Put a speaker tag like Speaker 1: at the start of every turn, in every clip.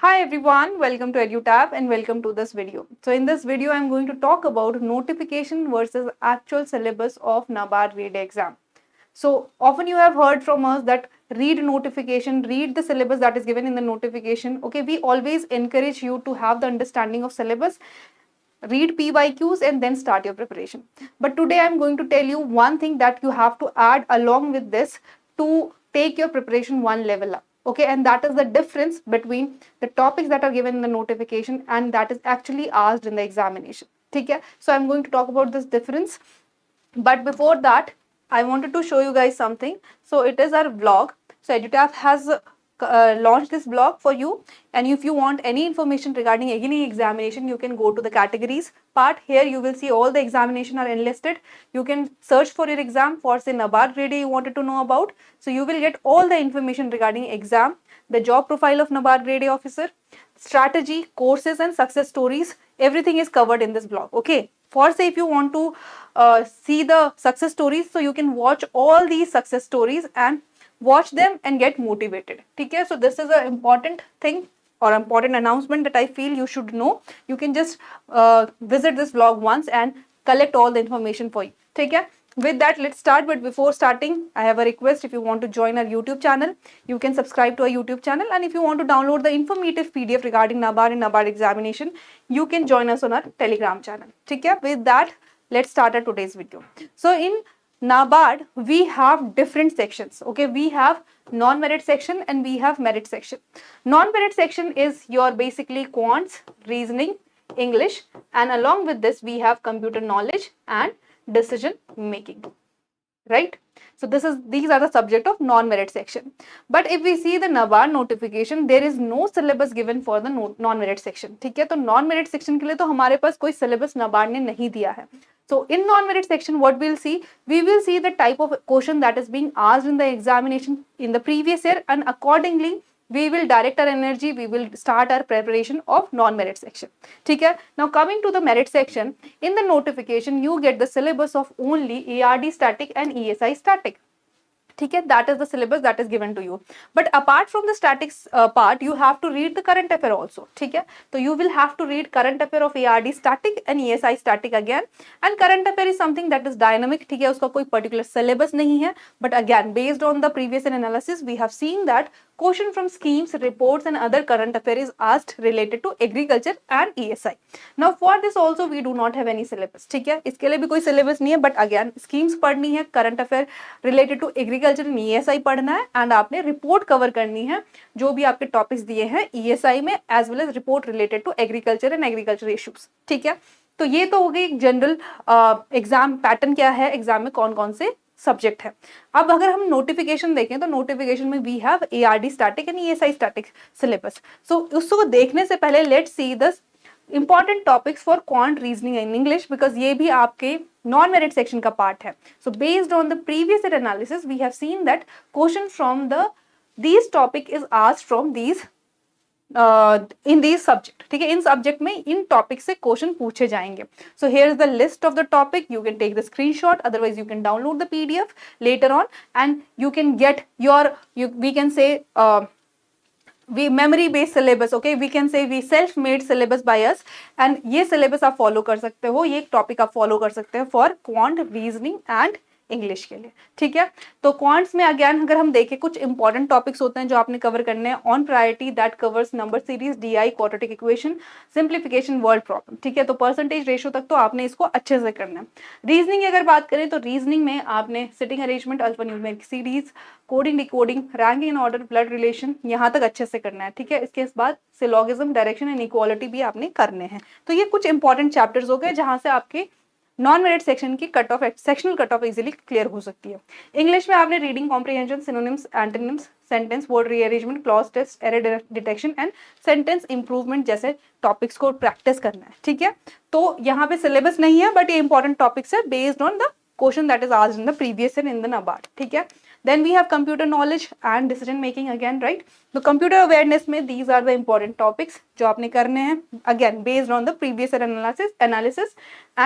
Speaker 1: Hi everyone, welcome to EduTab and welcome to this video. So in this video, I'm going to talk about notification versus actual syllabus of NABARD READ exam. So often you have heard from us that read notification, read the syllabus that is given in the notification. Okay, we always encourage you to have the understanding of syllabus, read PYQs and then start your preparation. But today I'm going to tell you one thing that you have to add along with this to take your preparation one level up. Okay, and that is the difference between the topics that are given in the notification and that is actually asked in the examination. Okay, so I'm going to talk about this difference. But before that, I wanted to show you guys something. So it is our vlog. So EduTap has launched this blog for you, and if you want any information regarding any examination, you can go to the categories part. Here you will see all the examination are enlisted. You can search for your exam for say NABARD grade A you wanted to know about. So you will get all the information regarding exam, the job profile of NABARD grade A officer, strategy, courses and success stories. Everything is covered in this blog. Okay, for say if you want to see the success stories, so you can watch all these success stories and watch them and get motivated. Okay, so this is an important thing or important announcement that I feel you should know. You can just visit this blog once and collect all the information for you. Okay, with that, let's start. But before starting, I have a request. If you want to join our YouTube channel, you can subscribe to our YouTube channel. And if you want to download the informative PDF regarding NABARD and NABARD examination, you can join us on our Telegram channel. Okay, with that, let's start our today's video. So in NABARD, we have different sections. Okay, we have non-merit section and we have merit section. Non-merit section is your basically quants, reasoning, English, and along with this, we have computer knowledge and decision making. Right? So these are the subject of non-merit section. But if we see the NABARD notification, there is no syllabus given for the non-merit section. ठीक है, तो non-merit section के लिए तो हमारे पास कोई syllabus NABARD ने नहीं दिया है. So in non-merit section, what we'll see, we will see the type of question that is being asked in the examination in the previous year, and accordingly we will direct our energy, we will start our preparation of non-merit section. Okay? Now coming to the merit section, in the notification you get the syllabus of only ARD static and ESI static. Okay, that is the syllabus that is given to you. But apart from the statics part, you have to read the current affair also. Okay, so you will have to read current affair of ARD static and ESI static again. And current affair is something that is dynamic. ठीक है, उसका कोई particular syllabus नहीं है. But again, based on the previous analysis, we have seen that question from schemes, reports and other current affair is asked related to agriculture and ESI. Now for this also we do not have any syllabus. ठीक है, इसके लिए भी कोई syllabus नहीं है. But again, schemes पढ़नी है, current affair related to agriculture and ESI पढ़ना है, and आपने report cover करनी है जो भी आपके topics दिए हैं ESI में, as well as report related to agriculture and agriculture issues. ठीक है, तो ये तो हो गई एक जनरल एग्जाम पैटर्न क्या है, एग्जाम में कौन कौन से सब्जेक्ट है. अब अगर हम नोटिफिकेशन देखें तो नोटिफिकेशन में we have ARD static and ESI static syllabus. So उसको देखने से पहले let's see the important topics for quant reasoning in English, because ये भी आपके नॉन मेरिट सेक्शन का पार्ट है. So based on the previous year analysis we have seen that question from the these topic is asked from these in these subject. ठीक है, इन subject में इन topic से question पूछे जाएंगे. So here is the list of the topic. You can take the screenshot, otherwise you can download the PDF later on and you can get your we can say we memory based syllabus. Okay, we can say we self made syllabus by us, and ये syllabus आप follow कर सकते हो, ये topic आप follow कर सकते हो for quant, reasoning and English के लिए. ठीक है, तो क्वांट्स में अगेन अगर हम देखें कुछ इंपॉर्टेंट टॉपिक्स होते हैं जो आपने कवर करने हैं. On priority that covers number series, DI, quadratic equation, simplification, word problem. ठीक है, तो परसेंटेज रेशियो तक तो आपने इसको अच्छे से करना है. रीजनिंग की अगर बात करें तो रीजनिंग में आपने sitting arrangement, alphanumeric series, coding, decoding, ranking in order, blood relation, यहाँ तक अच्छे से करना है. ठीक है, इसके बाद सिलोगिज्म, डायरेक्शन एंड इक्वालिटी भी आपने करने हैं. तो ये कुछ इंपॉर्टेंट चैप्टर्स हो गए जहां से आपके नॉन मेरिट सेक्शन की cut off, sectional cut off easily clear हो सकती है. इंग्लिश में आपने reading comprehension, synonyms, antonyms, sentence, word rearrangement, clause test, error detection and sentence improvement जैसे टॉपिक्स को प्रैक्टिस करना है. ठीक है, तो यहाँ पे सिलेबस नहीं है, बट ये इंपॉर्टेंट टॉपिक्स है based on the question that is asked in the previous year in the NABARD. ठीक है, then we have computer knowledge and decision making again, right? तो computer awareness में these are the important topics जो आपने करने हैं, again based on the previous year analysis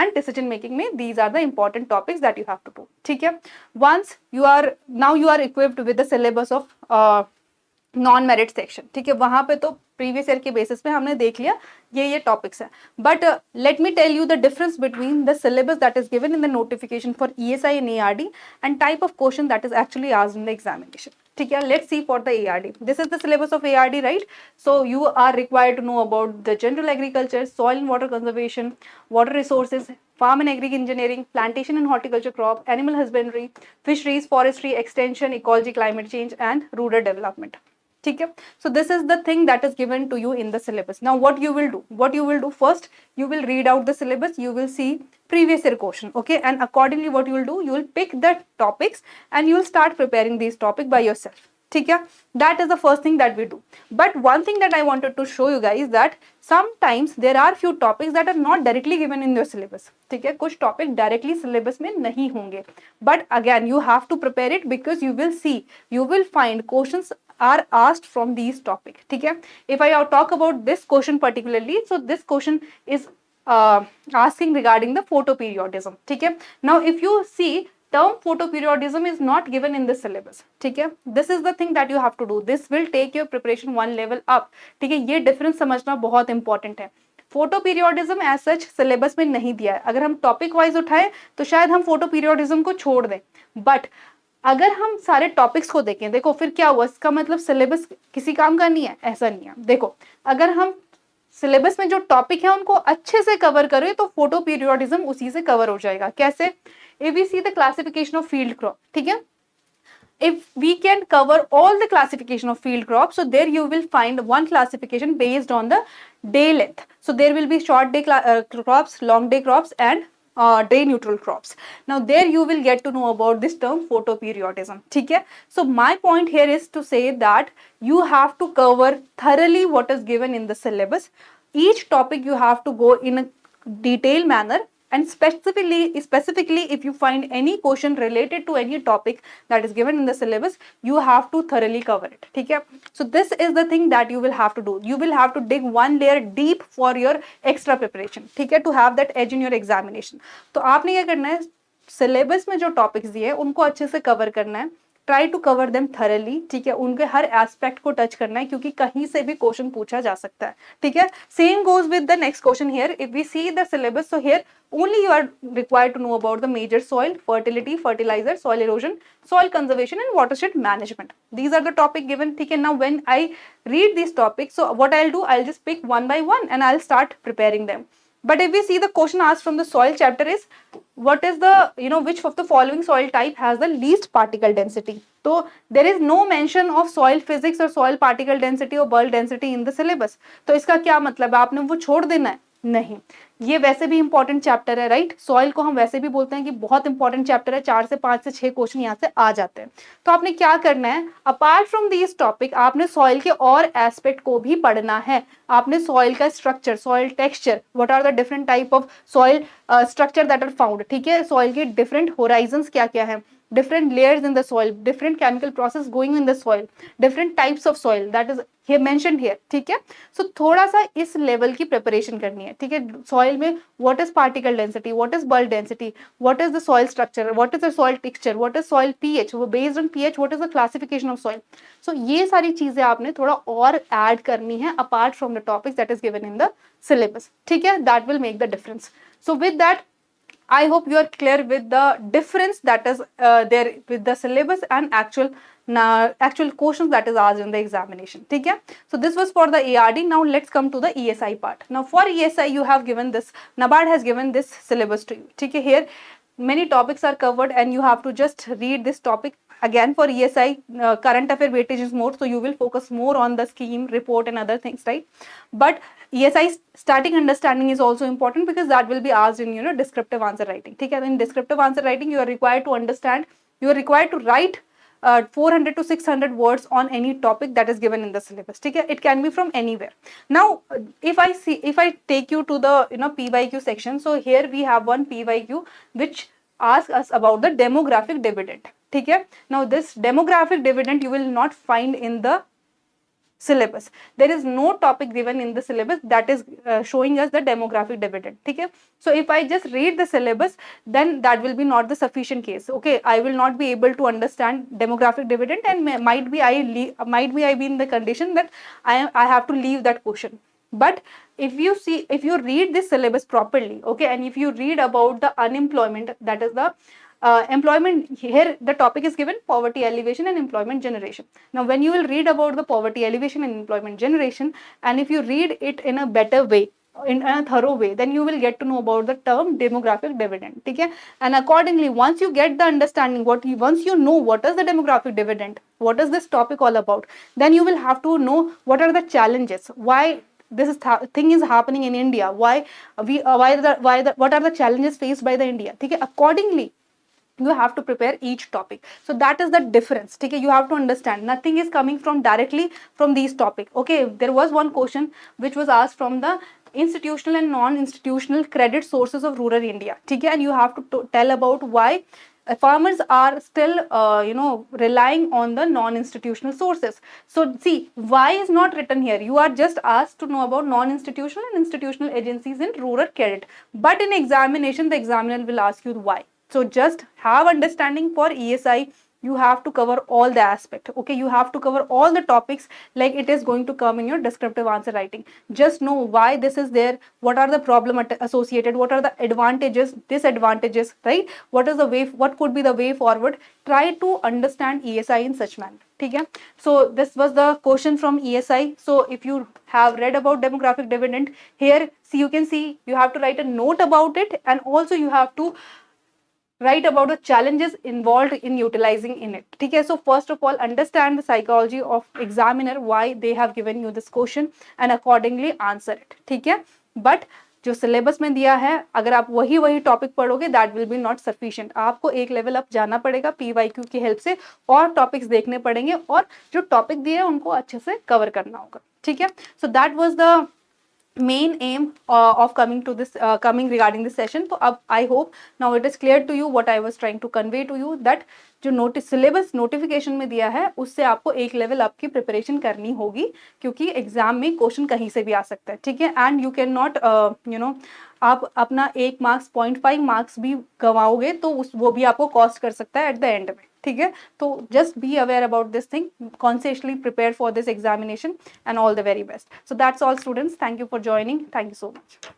Speaker 1: and decision making में these are the important topics that you have to do. ठीक है, once you are equipped with the syllabus of non merit section. ठीक है, वहां पे तो previous year के basis पे हमने देख लिया ये टॉपिक्स है, but let me tell you the difference between the syllabus that is given in the notification for ESI and ARD and type of question that is actually asked in the examination. ठीक है, let's see for the ARD. This is the syllabus of ARD, right? So you are required to know about the general agriculture, soil and water conservation, water resources, farm and agri engineering, plantation and horticulture crop, animal husbandry, fisheries, forestry, extension, ecology, climate change and rural development. ठीक है, so this is the thing that is given to you in the syllabus. Now what you will do first, you will read out the syllabus, you will see previous year question, okay, and accordingly what you will do, you will pick the topics and you will start preparing these topics by yourself. ठीक है, that is the first thing that we do. But one thing that I wanted to show you guys that sometimes there are few topics that are not directly given in your syllabus. ठीक है, कुछ topic directly syllabus में नहीं होंगे, but again you have to prepare it because you will see, you will find questions are asked from these topic. ठीक है, if I talk about this question particularly, so this question is asking regarding the photoperiodism. ठीक है, now if you see term photoperiodism is not given in the syllabus. ठीक है, this is the thing that you have to do, this will take your preparation one level up. ठीक है, ये difference समझना बहुत important है. Photoperiodism as such syllabus में नहीं दिया है, अगर हम टॉपिक वाइज उठाए तो शायद हम फोटोपीरियोडिज्म को छोड़ दें, बट अगर हम सारे टॉपिक्स को देखें, देखो फिर क्या हुआ, इसका मतलब सिलेबस किसी काम का नहीं है, ऐसा नहीं है. देखो अगर हम सिलेबस में जो टॉपिक है उनको अच्छे से कवर करें तो फोटो पीरियोडिज्म उसी से कवर हो जाएगा. कैसे? If we see the classification of field crop, ठीक है, if we can cover all the classification of field crops, so there you will find one classification based on the day length. So there will be short day crops, long day crops and day neutral crops. Now there you will get to know about this term photoperiodism. ठीक है, so my point here is to say that you have to cover thoroughly what is given in the syllabus. Each topic you have to go in a detailed manner, and specifically if you find any question related to any topic that is given in the syllabus, you have to thoroughly cover it. ठीक है, so this is the thing that you will have to do. You will have to dig one layer deep for your extra preparation. ठीक है, to have that edge in your examination. तो आपने क्या करना है, syllabus में जो topics दिए उनको अच्छे से कवर करना है, try to cover them thoroughly. ठीक है, उनके हर एस्पेक्ट को टच करना है क्योंकि कहीं से भी क्वेश्चन पूछा जा सकता है. ठीक है, same goes with the next question here. If we see the syllabus, so here only you are required to know about the major soil, fertility, fertilizer, soil erosion, soil conservation and watershed management. These are the topic given. ठीक है, now when I read these topics, so what I'll do, I'll just pick one by one and I'll start preparing them. But if we see the question asked from the soil chapter is, what is the, which of the following soil type has the least particle density? So there is no mention of soil physics or soil particle density or bulk density in the syllabus. तो इसका क्या मतलब है, आपने वो छोड़ देना है? नहीं, ये वैसे भी इंपॉर्टेंट चैप्टर है, राइट. सॉइल को हम वैसे भी बोलते हैं कि बहुत इंपॉर्टेंट चैप्टर है, 4 से 5 से 6 क्वेश्चन यहाँ से आ जाते हैं. तो आपने क्या करना है, अपार्ट फ्रॉम दिस टॉपिक आपने सॉइल के और एस्पेक्ट को भी पढ़ना है. आपने सॉइल का structure, soil texture, what are the different type of soil structure that are found. ठीक है, सॉइल के डिफरेंट होराइजन्स क्या क्या है, different layers in the soil, different chemical process going in the soil, different types of soil that is here mentioned here. ठीक है, so थोड़ा सा इस लेवल की प्रिपरेशन करनी है. ठीक है, सॉइल में what is particle density, what is bulk density, what is the soil structure, what is the soil texture, what is soil pH, वो based on pH what is the classification of soil. So ये सारी चीजें आपने थोड़ा और add करनी है apart from the topics that is given in the syllabus. ठीक है, that will make the difference. So with that, I hope you are clear with the difference that is there with the syllabus and actual questions that is asked in the examination. ठीक है, so this was for the ARD. Now let's come to the ESI part. Now for ESI you have given this, NABARD has given this syllabus to you. ठीक है, here many topics are covered and you have to just read this topic. Again for ESI, current affair weightage is more, so you will focus more on the scheme, report and other things, right? But ESI static understanding is also important because that will be asked in descriptive answer writing. ठीक है, in descriptive answer writing you are required to understand, you are required to write 400 to 600 words on any topic that is given in the syllabus. ठीक है, it can be from anywhere. Now if I take you to the PYQ section, so here we have one PYQ which asks us about the demographic dividend. ठीक है, now this demographic dividend you will not find in the syllabus. There is no topic given in the syllabus that is showing us the demographic dividend. ठीक है, so if I just read the syllabus, then that will be not the sufficient case. Okay, I will not be able to understand demographic dividend, and might be I be in the condition that I have to leave that question. But if you read this syllabus properly, okay, and if you read about the unemployment, that is the employment, here the topic is given poverty alleviation and employment generation. Now when you will read about the poverty alleviation and employment generation, and if you read it in a better way, in a thorough way, then you will get to know about the term demographic dividend. Okay, and accordingly, once you get the understanding, once you know what is the demographic dividend, what is this topic all about, then you will have to know what are the challenges, why this thing is happening in India, what are the challenges faced by the India. Okay, accordingly you have to prepare each topic. So that is the difference. Okay, you have to understand nothing is coming from directly from these topic. Okay, there was one question which was asked from the institutional and non-institutional credit sources of rural India. Okay, and you have to tell about why farmers are still relying on the non-institutional sources. So see, why is not written here. You are just asked to know about non-institutional and institutional agencies in rural credit, but in examination the examiner will ask you why. So just have understanding for ESI, you have to cover all the aspect. Okay, you have to cover all the topics like it is going to come in your descriptive answer writing. Just know why this is there, what are the problem associated, what are the advantages, disadvantages, right? What is the way, what could be the way forward? Try to understand ESI in such manner. Okay, so this was the question from ESI. So if you have read about demographic dividend, here see, you can see you have to write a note about it, and also you have to write about the challenges involved in utilizing in it. Okay, so first of all, understand the psychology of examiner, why they have given you this question, and accordingly answer it. ठीक है, but जो syllabus में दिया है, अगर आप वही topic पढ़ोगे, that will be not sufficient. आपको एक लेवल अप जाना पड़ेगा PYQ की हेल्प से, और टॉपिक्स देखने पड़ेंगे, और जो टॉपिक दिए हैं उनको अच्छे से कवर करना होगा. ठीक है, so that was the main aim of coming regarding this session. So I hope now it is clear to you what I was trying to convey to you, that जो नोटिस सिलेबस नोटिफिकेशन में दिया है उससे आपको एक level आपकी preparation करनी होगी, क्योंकि एग्जाम में क्वेश्चन कहीं से भी आ सकता है. ठीक है, एंड यू कैन नॉट आप अपना 1 मार्क्स 0.5 मार्क्स भी गवाओगे तो वो भी आपको कॉस्ट कर सकता है एट द एंड में. ठीक है, तो just be aware about this thing, consciously prepare for this examination, and all the very best. So that's all students, thank you for joining, thank you so much.